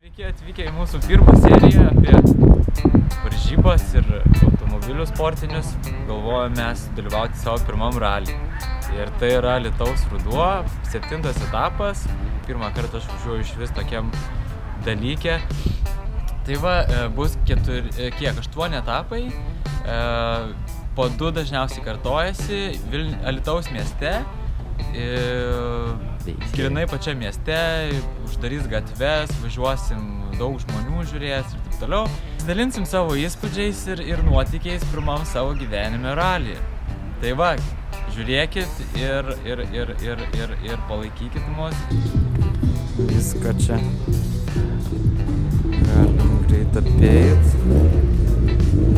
Sveiki atvykę į mūsų pirmą seriją apie varžybas ir automobilius sportinius. Galvojame mes dalyvauti savo pirmam rally. Ir tai yra Alytaus ruduo, 7 etapas. Pirmą kartą aš važiuoju iš vis tokiam dalyke. Tai va, bus 8 etapai. Po 2 dažniausiai kartojasi Alytaus mieste. Grinai pačiam mieste, uždarys gatves, važiuosim, daug žmonių žiūrės ir taip toliau. Dalinsim savo įspūdžiais ir nuotykiais pirmam savo gyvenime rally. Tai va, žiūrėkit ir palaikykit mus. Viską čia galim greit apeit.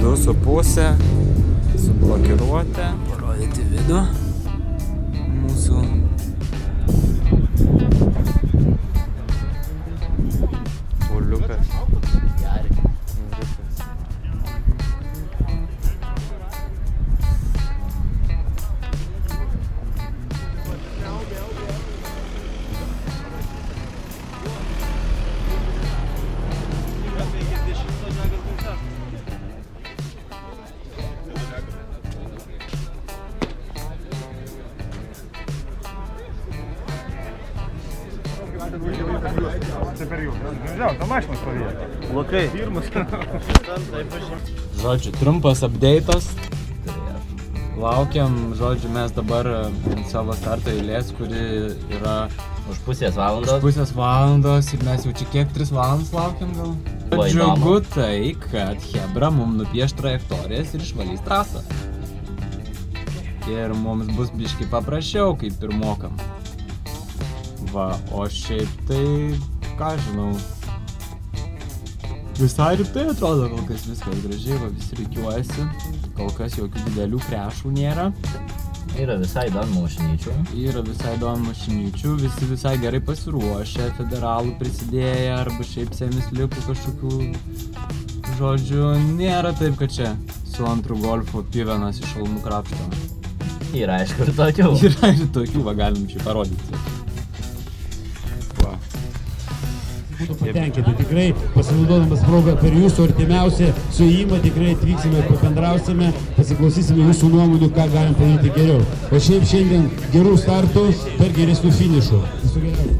2,5 sublokiruotę. Parodyti vidų mūsų poliukas. Žodžiu, trumpas update'as. Laukiam, žodžiu, mes dabar savo starto eilės, kuri yra už pusės valandos. Už pusės valandos ir mes jau čia kiek 3 valandas laukiam gal. Džiugu tai, kad Hebra mums nupieš trajektorijas ir išvalys trasą. Ir mums bus biškai paprasčiau, kaip pirmokam. Va, o šiaip tai, ką žinau, visai rimtai atrodo, kol kas viskas gražiai, va, visi rikiuojasi, kol kas jokių didelių krešų nėra. Yra visai įdomių mašinyčių, visi visai gerai pasiruošę, federalų prisidėję, arba šiaip semislikų kažkokių, žodžiu, nėra taip, kad čia su antru golfu pivenas iš šalmų krapšto. Yra, aišku, ir tokių. Yra ir tokių, va, galim čia parodyti. Būtų patenkinti. Tikrai pasinaudodamas progą per jūsų artimiausią suėjimą tikrai atvyksime, pabendrausime, pasiklausysime jūsų nuomonių, ką galim padaryti geriau. O šiaip šiandien gerų startų per geresnių finišų. Visu geriausiu.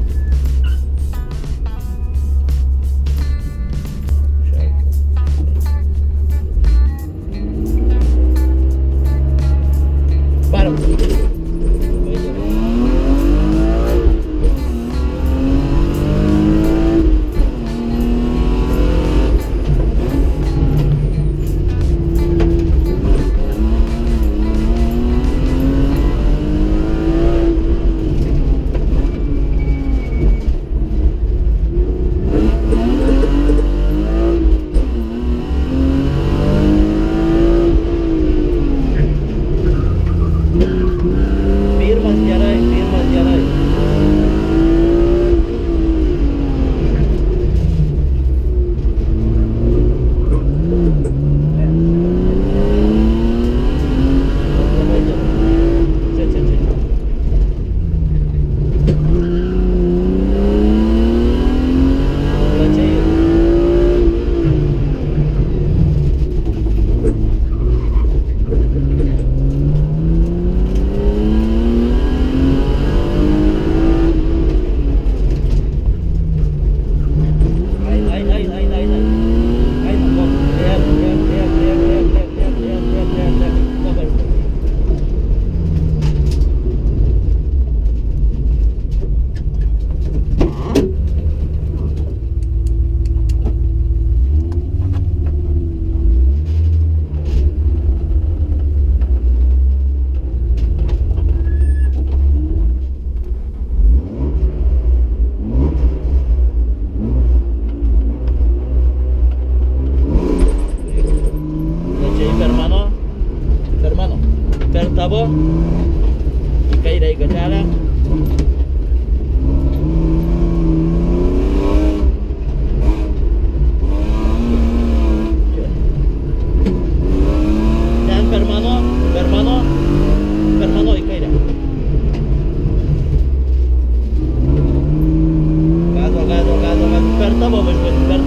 tavo važiuoti, per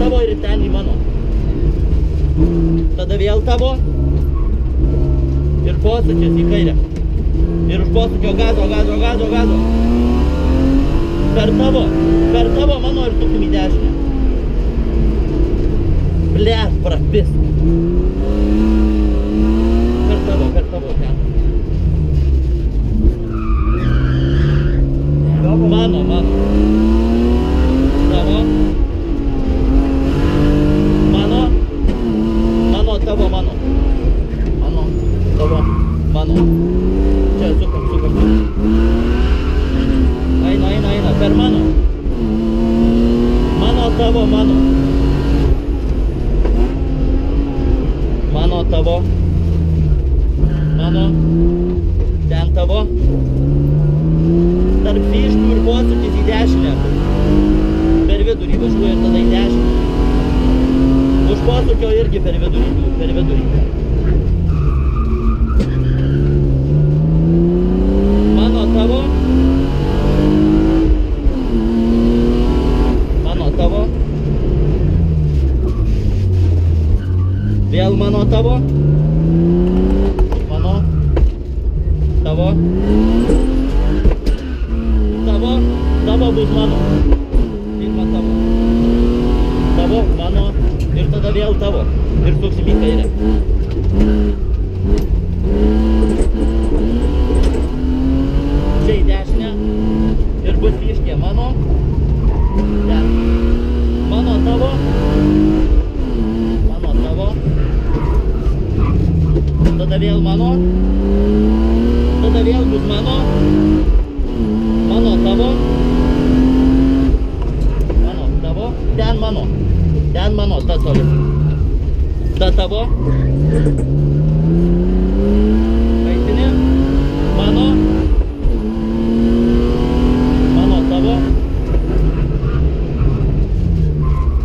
tavo ir ten į mano. Tada vėl tavo ir posūkis į kairę. Ir už posūkio gazo. Per tavo mano ir sukim į dešinę. Blėt, prapis. Per tavo ten. Mano. Tavo. Tavo, mano. Tavo, mano. Čia, sukam. Eina, per mano. Tavo, mano. Tavo. Mano. Ten tavo. Tarp fiškų ir posūkis į dešinę. Per vidurį važiuoja ir tada į dešinę. Už posūkio irgi per vidurį. Mano tavo. Vėl mano tavo. Tavo bus mano. Pirma tavo. Tavo, mano. Ir tada vėl tavo. Ir suksim į kairę. Čia į dešinę. Ir bus fiškė mano. Ten. Mano tavo. Tada vėl mano. Tada vėl bus mano. Tavo. Tavo. Ten mano, ta toli. Ta tavo. Kaitinė.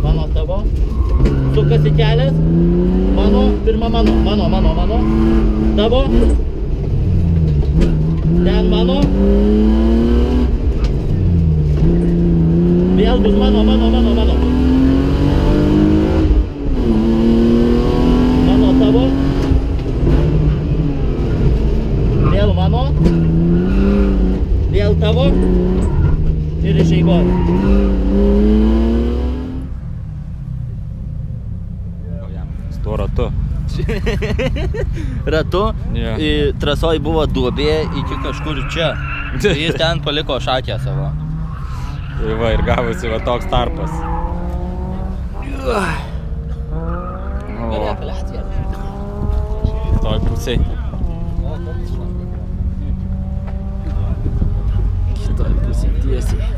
Mano tavo. Sukasi kelias. Pirma mano. Tavo. Ten mano. Vėl bus mano. Tavo. Vėl mano. Vėl tavo. Ir išeigoju. Tuo ratu. Ratu. Yeah. Trasoj buvo duobė iki kažkur čia. Jis ten paliko šakę savo. Ir gavosi va toks tarpas. Toj pusėj. Kitoj pusėj tiesiai.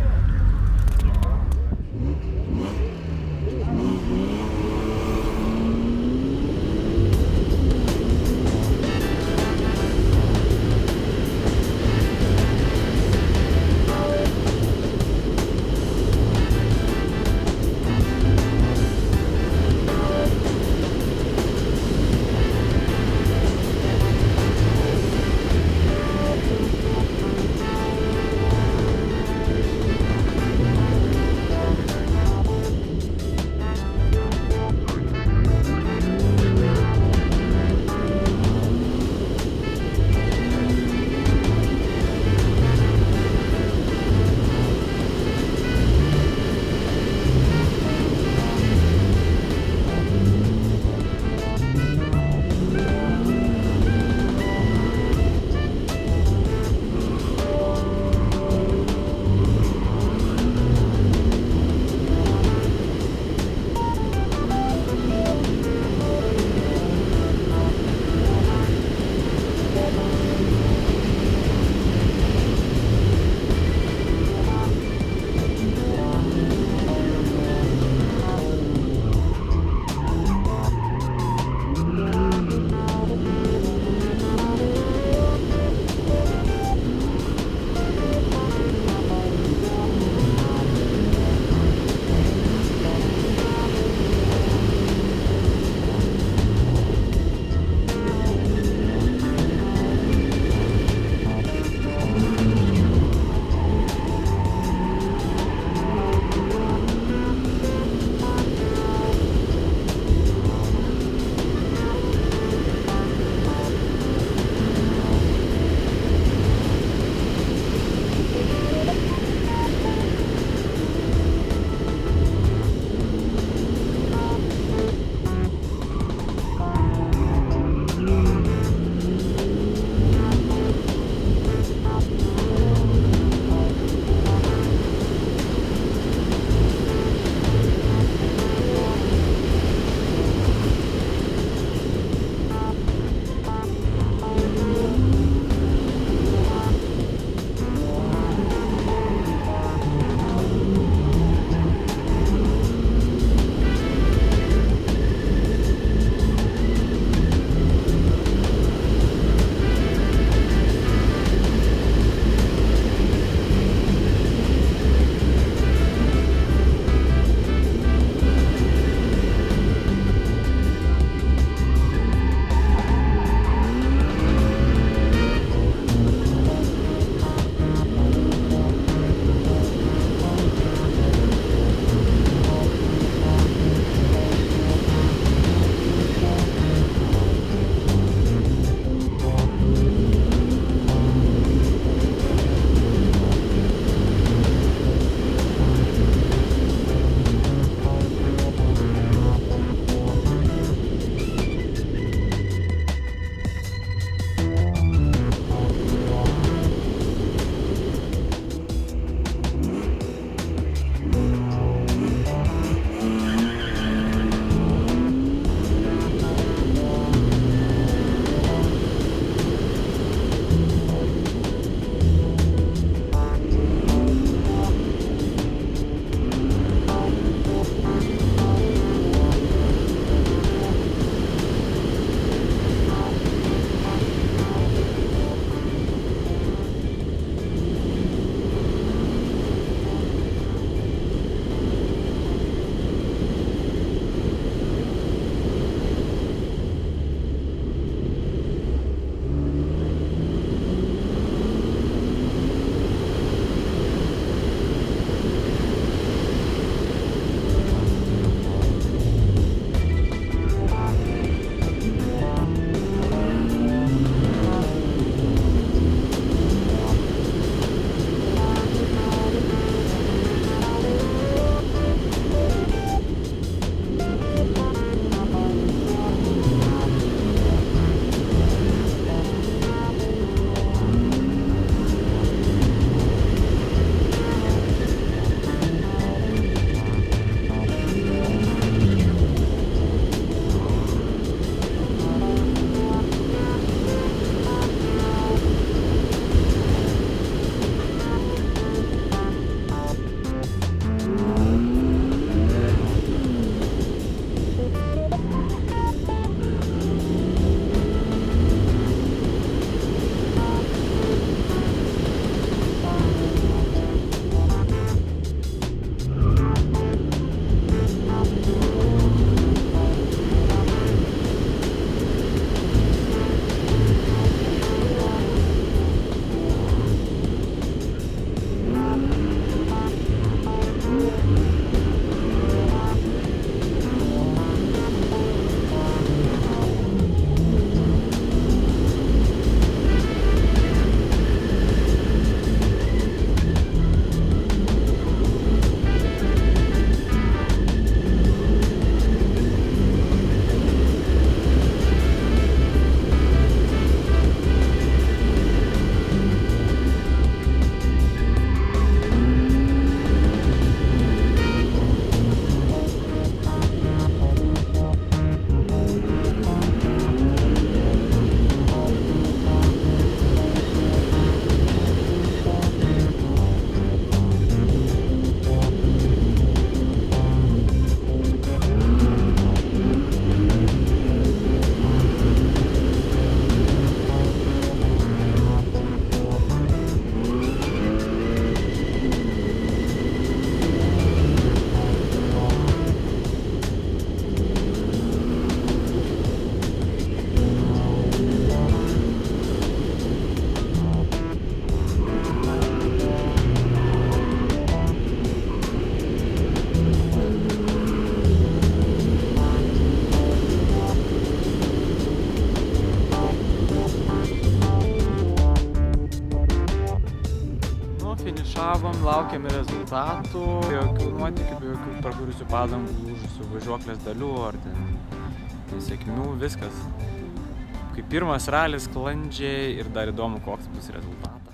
finišavom, laukiam rezultatų, be jokių nuotykių, be jokių pragūrusių padangų, lūžusių važiuoklės dalių ar ten nesėkmių, viskas. Kaip pirmas ralis sklandžiai ir dar įdomu, koks bus rezultatas.